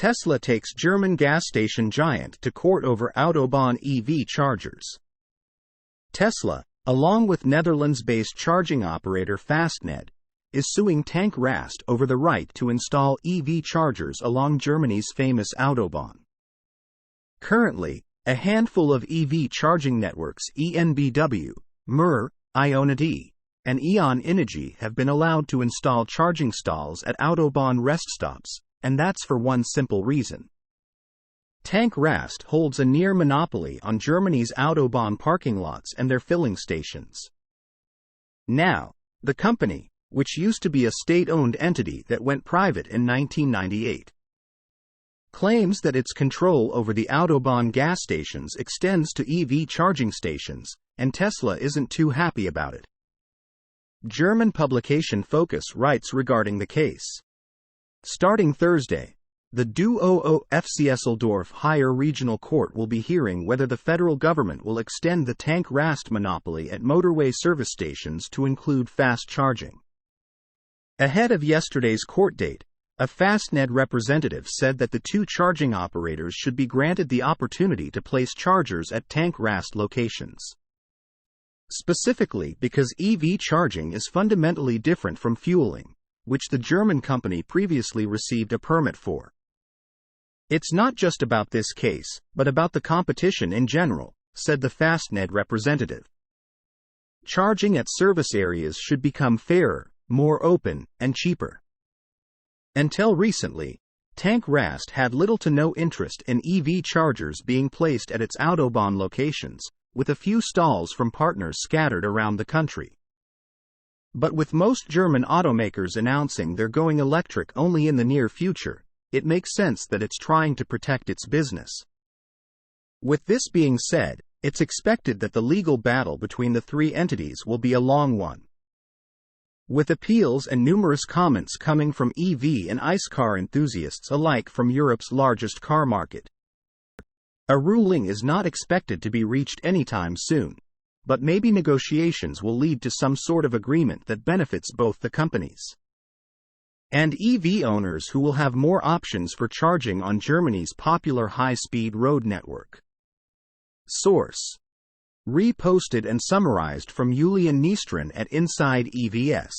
Tesla takes German gas station giant to court over Autobahn EV chargers. Tesla, along with Netherlands-based charging operator Fastned, is suing Tank Rast over the right to install EV chargers along Germany's famous Autobahn. Currently, a handful of EV charging networks EnBW, Mer, Ionity, and Ion Energy have been allowed to install charging stalls at Autobahn rest stops, and that's for one simple reason. Tank Rast holds a near monopoly on Germany's Autobahn parking lots and their filling stations. Now, the company, which used to be a state-owned entity that went private in 1998, claims that its control over the Autobahn gas stations extends to EV charging stations, and Tesla isn't too happy about it. German publication Focus writes regarding the case. Starting Thursday, the Du FCSeldorf Higher Regional Court will be hearing whether the federal government will extend the Tank Rast monopoly at motorway service stations to include fast charging. Ahead of yesterday's court date, a Fastned representative said that the two charging operators should be granted the opportunity to place chargers at Tank Rast locations. Specifically because EV charging is fundamentally different from fueling, which the German company previously received a permit for. It's not just about this case, but about the competition in general, said the Fastned representative. Charging at service areas should become fairer, more open, and cheaper. Until recently, Tank Rast had little to no interest in EV chargers being placed at its Autobahn locations, with a few stalls from partners scattered around the country. But with most German automakers announcing they're going electric only in the near future, it makes sense that it's trying to protect its business. With this being said, it's expected that the legal battle between the three entities will be a long one. With appeals and numerous comments coming from EV and ICE car enthusiasts alike from Europe's largest car market. A ruling is not expected to be reached anytime soon, but maybe negotiations will lead to some sort of agreement that benefits both the companies and EV owners, who will have more options for charging on Germany's popular high-speed road network. Source: reposted and summarized from Iulian Dnistran at insideevs.